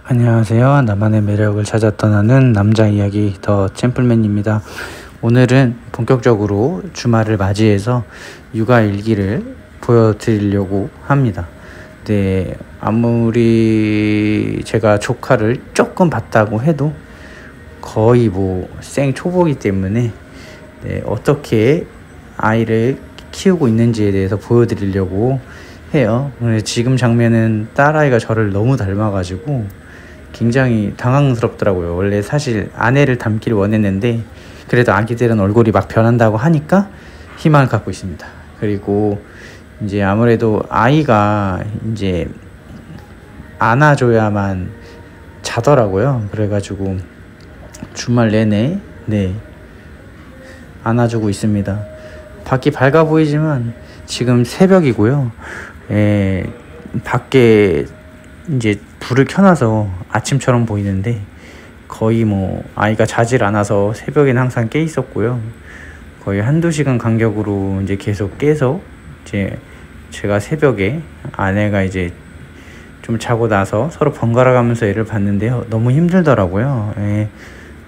안녕하세요. 나만의 매력을 찾아 떠나는 남자 이야기 더 챔플맨입니다. 오늘은 본격적으로 주말을 맞이해서 육아 일기를 보여드리려고 합니다. 네, 아무리 제가 조카를 조금 봤다고 해도 거의 생초보이기 때문에 어떻게 아이를 키우고 있는지에 대해서 보여드리려고 해요. 지금 장면은 딸아이가 저를 너무 닮아가지고 굉장히 당황스럽더라고요. 원래 사실 아내를 닮기를 원했는데 그래도 아기들은 얼굴이 막 변한다고 하니까 희망을 갖고 있습니다. 그리고 이제 아무래도 아이가 이제 안아줘야만 자더라고요. 그래가지고 주말 내내 안아주고 있습니다. 밖이 밝아 보이지만 지금 새벽이고요. 밖에 이제 불을 켜놔서 아침처럼 보이는데 거의 아이가 자질 않아서 새벽에는 항상 깨 있었고요. 거의 한두 시간 간격으로 이제 계속 깨서 이제 제가 새벽에 아내가 이제 좀 자고 나서 서로 번갈아 가면서 애를 봤는데요. 너무 힘들더라고요.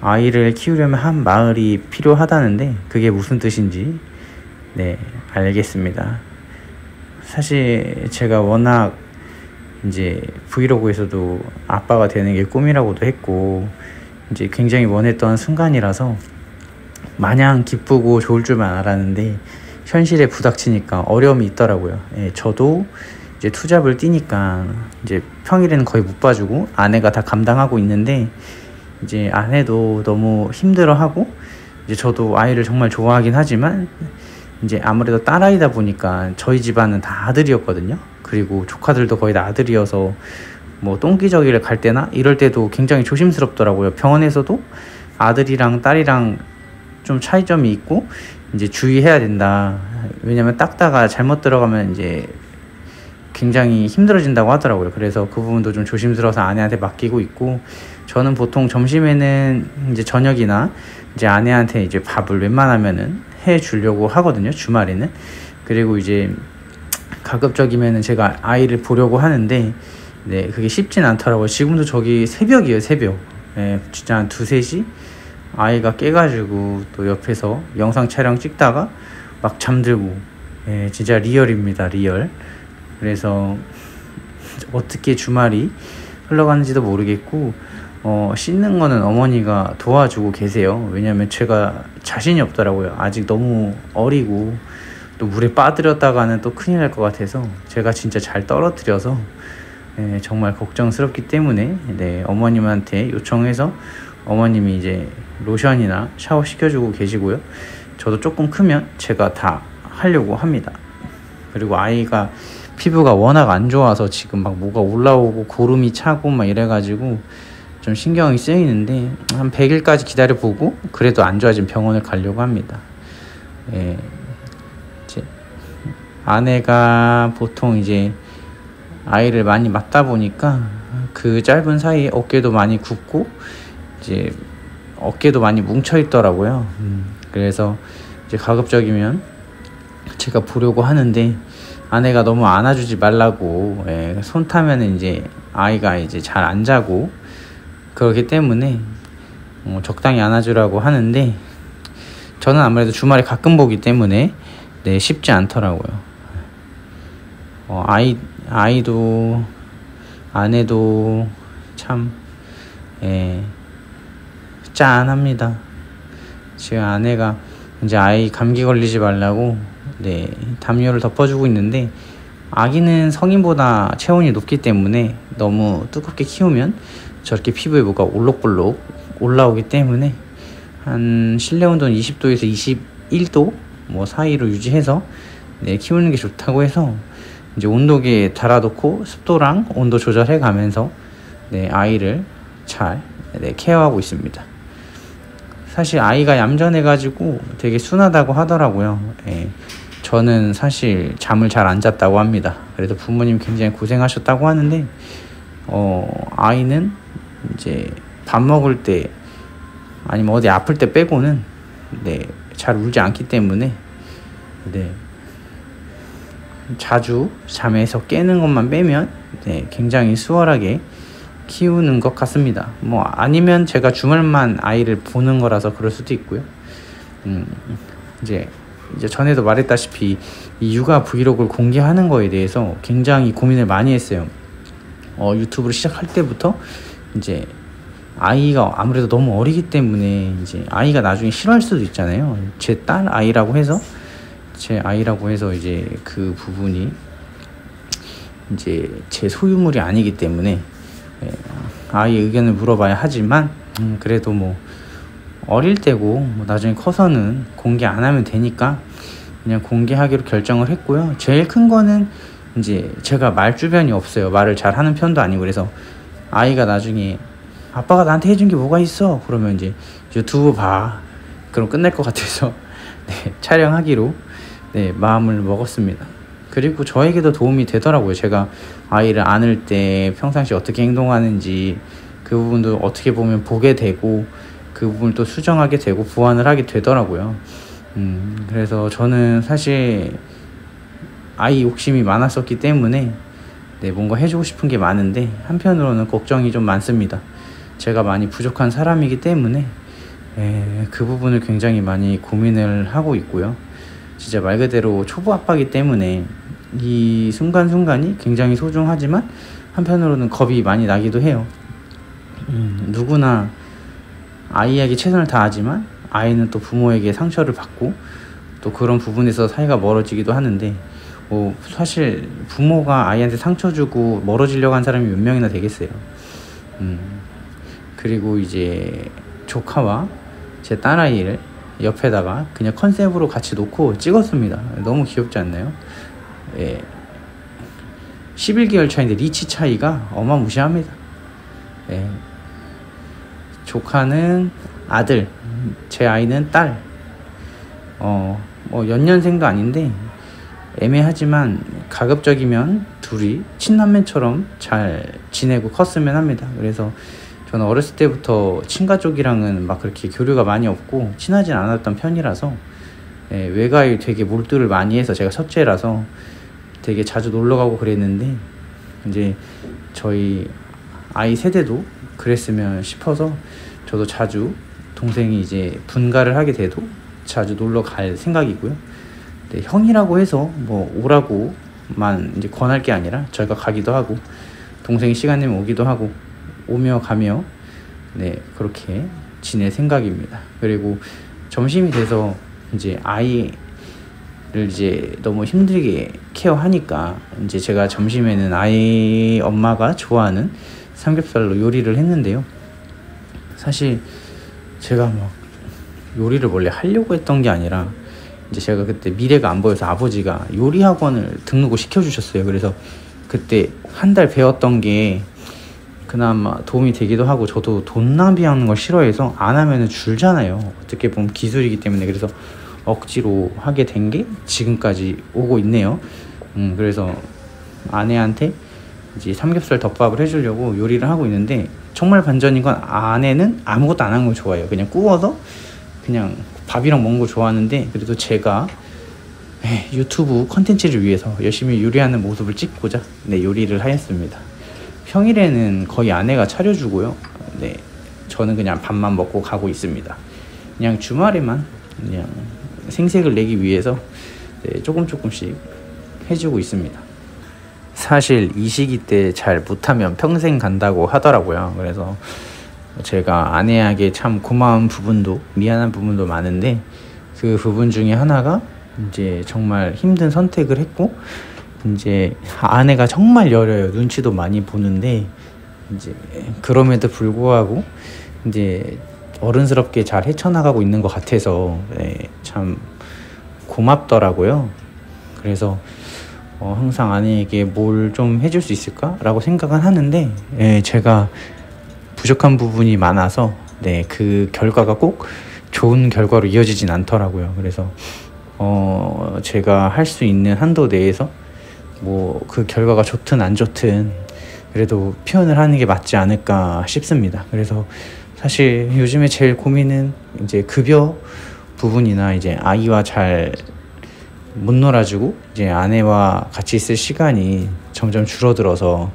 아이를 키우려면 한 마을이 필요하다는데 그게 무슨 뜻인지 알겠습니다. 사실 제가 워낙 이제 브이로그에서도 아빠가 되는 게 꿈이라고도 했고 이제 굉장히 원했던 순간이라서 마냥 기쁘고 좋을 줄만 알았는데 현실에 부닥치니까 어려움이 있더라고요. 저도 이제 투잡을 뛰니까 이제 평일에는 거의 못 봐주고 아내가 다 감당하고 있는데 이제 아내도 너무 힘들어하고 이제 저도 아이를 정말 좋아하긴 하지만 이제 아무래도 딸아이다 보니까 저희 집안은 다 아들이었거든요. 그리고 조카들도 거의 다 아들이어서 똥기저귀를 갈 때나 이럴 때도 굉장히 조심스럽더라고요. 병원에서도 아들이랑 딸이랑 좀 차이점이 있고 이제 주의해야 된다. 왜냐면 닦다가 잘못 들어가면 이제 굉장히 힘들어진다고 하더라고요. 그래서 그 부분도 좀 조심스러워서 아내한테 맡기고 있고 저는 보통 점심에는 이제 저녁이나 이제 아내한테 이제 밥을 웬만하면은 해 주려고 하거든요. 주말에는. 그리고 이제 가급적이면은 제가 아이를 보려고 하는데 그게 쉽진 않더라고요. 지금도 저기 새벽이에요. 새벽. 진짜 한 2-3시 아이가 깨가지고 또 옆에서 영상 촬영 찍다가 막 잠들고 진짜 리얼입니다. 리얼. 그래서 어떻게 주말이 흘러가는지도 모르겠고 씻는 거는 어머니가 도와주고 계세요. 왜냐면 제가 자신이 없더라고요. 아직 너무 어리고 또 물에 빠뜨렸다가는 또 큰일 날 것 같아서 제가 진짜 잘 떨어뜨려서 정말 걱정스럽기 때문에 어머님한테 요청해서 어머님이 이제 로션이나 샤워 시켜주고 계시고요. 저도 조금 크면 제가 다 하려고 합니다. 그리고 아이가 피부가 워낙 안 좋아서 지금 막 뭐가 올라오고 고름이 차고 막 이래가지고 좀 신경이 쓰이는데 한 100일까지 기다려보고 그래도 안 좋아지면 병원을 가려고 합니다. 아내가 보통 이제 아이를 많이 맡다 보니까 그 짧은 사이에 어깨도 많이 굽고 이제 어깨도 많이 뭉쳐 있더라고요. 그래서 이제 가급적이면 제가 보려고 하는데 아내가 너무 안아주지 말라고 손 타면은 이제 아이가 이제 잘 안 자고 그렇기 때문에 적당히 안아주라고 하는데 저는 아무래도 주말에 가끔 보기 때문에 쉽지 않더라고요. 아이도 아내도 참 짠합니다. 지금 아내가 이제 아이 감기 걸리지 말라고 담요를 덮어주고 있는데 아기는 성인보다 체온이 높기 때문에 너무 두껍게 키우면 저렇게 피부에 뭐가 올록볼록 올라오기 때문에 한 실내 온도는 20도에서 21도 사이로 유지해서 키우는 게 좋다고 해서 이제 온도계에 달아놓고 습도랑 온도 조절해 가면서 아이를 잘 케어하고 있습니다. 사실 아이가 얌전해가지고 되게 순하다고 하더라고요. 저는 사실 잠을 잘 안 잤다고 합니다. 그래도 부모님 굉장히 고생하셨다고 하는데 아이는 이제 밥 먹을 때 아니면 어디 아플 때 빼고는 잘 울지 않기 때문에 자주 잠에서 깨는 것만 빼면 굉장히 수월하게 키우는 것 같습니다. 뭐 아니면 제가 주말만 아이를 보는 거라서 그럴 수도 있고요. 이제 전에도 말했다시피 이 육아 브이로그를 공개하는 거에 대해서 굉장히 고민을 많이 했어요. 유튜브를 시작할 때부터 이제 아이가 아무래도 너무 어리기 때문에 이제 아이가 나중에 싫어할 수도 있잖아요. 제 아이라고 해서 이제 그 부분이 이제 제 소유물이 아니기 때문에 아이의 의견을 물어봐야 하지만 그래도 뭐 어릴 때고 뭐 나중에 커서는 공개 안 하면 되니까 그냥 공개하기로 결정을 했고요. 제일 큰 거는 이제 제가 말 주변이 없어요. 말을 잘 하는 편도 아니고. 그래서 아이가 나중에 아빠가 나한테 해준 게 뭐가 있어? 그러면 이제 유튜브 봐. 그럼 끝날 것 같아서 네, 촬영하기로 마음을 먹었습니다. 그리고 저에게도 도움이 되더라고요. 제가 아이를 안을 때 평상시 어떻게 행동하는지 그 부분도 어떻게 보면 보게 되고 그 부분을 또 수정하게 되고 보완을 하게 되더라고요. 그래서 저는 사실 아이 욕심이 많았었기 때문에 뭔가 해주고 싶은 게 많은데 한편으로는 걱정이 좀 많습니다. 제가 많이 부족한 사람이기 때문에 그 부분을 굉장히 많이 고민을 하고 있고요. 진짜 말 그대로 초보 아빠이기 때문에 이 순간순간이 굉장히 소중하지만 한편으로는 겁이 많이 나기도 해요. 누구나 아이에게 최선을 다하지만 아이는 또 부모에게 상처를 받고 또 그런 부분에서 사이가 멀어지기도 하는데 사실 부모가 아이한테 상처 주고 멀어지려고 한 사람이 몇 명이나 되겠어요. 그리고 이제 조카와 제 딸아이를 옆에다가 그냥 컨셉으로 같이 놓고 찍었습니다. 너무 귀엽지 않나요? 11개월 차인데 리치 차이가 어마무시합니다. 조카는 아들, 제 아이는 딸. 뭐 연년생도 아닌데 애매하지만 가급적이면 둘이 친남매처럼 잘 지내고 컸으면 합니다. 그래서 저는 어렸을 때부터 친가족이랑은 막 그렇게 교류가 많이 없고 친하진 않았던 편이라서 외가에 되게 몰두를 많이 해서 제가 첫째라서 되게 자주 놀러가고 그랬는데 이제 저희 아이 세대도 그랬으면 싶어서 저도 자주 동생이 이제 분가를 하게 돼도 자주 놀러 갈 생각이고요. 형이라고 해서 뭐 오라고만 이제 권할 게 아니라 저희가 가기도 하고 동생이 시간 내면 오기도 하고 오며 가며 그렇게 지낼 생각입니다. 그리고 점심이 돼서 이제 아이를 이제 너무 힘들게 케어하니까 이제 제가 점심에는 아이 엄마가 좋아하는 삼겹살로 요리를 했는데요. 사실 제가 막 요리를 원래 하려고 했던 게 아니라 이제 제가 그때 미래가 안 보여서 아버지가 요리 학원을 등록을 시켜주셨어요. 그래서 그때 한 달 배웠던 게 그나마 도움이 되기도 하고 저도 돈 낭비하는 걸 싫어해서 안 하면은 줄잖아요. 어떻게 보면 기술이기 때문에. 그래서 억지로 하게 된 게 지금까지 오고 있네요. 그래서 아내한테 이제 삼겹살 덮밥을 해주려고 요리를 하고 있는데 정말 반전인 건 아내는 아무것도 안 하는 걸 좋아해요. 그냥 구워서 그냥 밥이랑 먹는 거 좋아하는데 그래도 제가 유튜브 컨텐츠를 위해서 열심히 요리하는 모습을 찍고자 요리를 하였습니다. 평일에는 거의 아내가 차려주고요. 저는 그냥 밥만 먹고 가고 있습니다. 그냥 주말에만 그냥 생색을 내기 위해서 조금씩 해주고 있습니다. 사실 이 시기 때 잘 못하면 평생 간다고 하더라고요. 그래서 제가 아내에게 참 고마운 부분도 미안한 부분도 많은데 그 부분 중에 하나가 이제 정말 힘든 선택을 했고 이제 아내가 정말 여려요. 눈치도 많이 보는데 이제 그럼에도 불구하고 이제 어른스럽게 잘 헤쳐나가고 있는 것 같아서 참 고맙더라고요. 그래서 항상 아내에게 뭘 좀 해줄 수 있을까? 라고 생각은 하는데 제가 부족한 부분이 많아서 그 결과가 꼭 좋은 결과로 이어지진 않더라고요. 그래서 제가 할 수 있는 한도 내에서 뭐 그 결과가 좋든 안 좋든 그래도 표현을 하는 게 맞지 않을까 싶습니다. 그래서 사실 요즘에 제일 고민은 이제 급여 부분이나 이제 아이와 잘 못 놀아주고 이제 아내와 같이 있을 시간이 점점 줄어들어서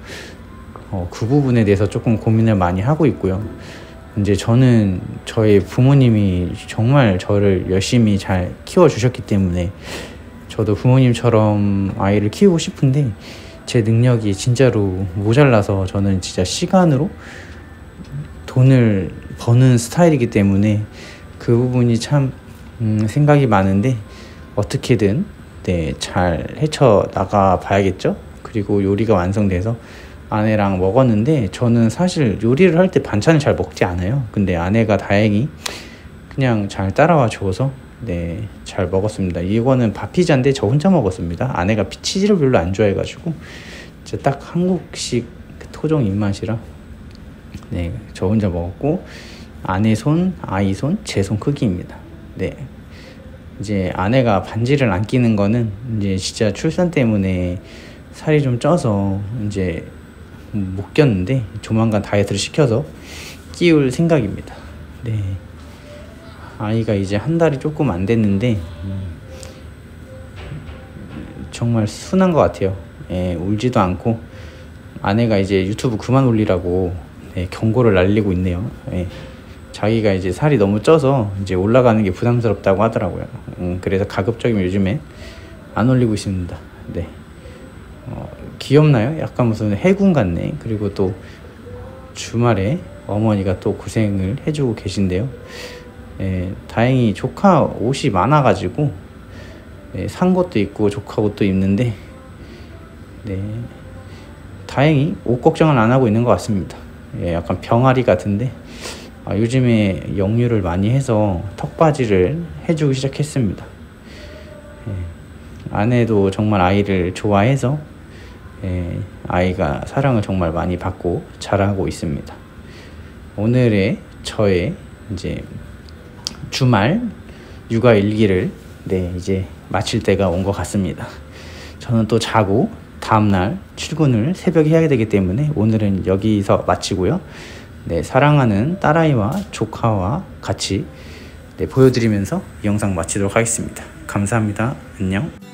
그 부분에 대해서 조금 고민을 많이 하고 있고요. 이제 저는 저희 부모님이 정말 저를 열심히 잘 키워주셨기 때문에 저도 부모님처럼 아이를 키우고 싶은데 제 능력이 진짜로 모자라서 저는 진짜 시간으로 돈을 버는 스타일이기 때문에 그 부분이 참 생각이 많은데 어떻게든 잘 헤쳐나가 봐야겠죠. 그리고 요리가 완성돼서 아내랑 먹었는데 저는 사실 요리를 할 때 반찬을 잘 먹지 않아요. 근데 아내가 다행히 그냥 잘 따라와 줘서 잘 먹었습니다. 이거는 밥 피자인데 저 혼자 먹었습니다. 아내가 치즈를 별로 안 좋아해가지고 진짜 딱 한국식 토종 입맛이라 저 혼자 먹었고 아내 손, 아이 손, 제 손 크기입니다. 이제 아내가 반지를 안 끼는 거는 이제 진짜 출산 때문에 살이 좀 쪄서 이제 못 꼈는데 조만간 다이어트를 시켜서 끼울 생각입니다. 아이가 이제 한 달이 조금 안 됐는데 정말 순한 것 같아요. 울지도 않고 아내가 이제 유튜브 그만 올리라고 경고를 날리고 있네요. 자기가 이제 살이 너무 쪄서 이제 올라가는 게 부담스럽다고 하더라고요. 그래서 가급적이면 요즘에 안 올리고 있습니다. 귀엽나요? 약간 무슨 해군 같네. 그리고 또 주말에 어머니가 또 고생을 해주고 계신데요. 다행히 조카 옷이 많아가지고 산 것도 있고 조카 옷도 입는데 다행히 옷 걱정은 안 하고 있는 것 같습니다. 약간 병아리 같은데 요즘에 역류를 많이 해서 턱받이를 해주기 시작했습니다. 아내도 정말 아이를 좋아해서 아이가 사랑을 정말 많이 받고 자라고 있습니다. 오늘의 저의 이제 주말 육아 일기를 이제 마칠 때가 온 것 같습니다. 저는 또 자고 다음날 출근을 새벽에 해야 되기 때문에 오늘은 여기서 마치고요. 사랑하는 딸아이와 조카와 같이 보여드리면서 이 영상 마치도록 하겠습니다. 감사합니다. 안녕.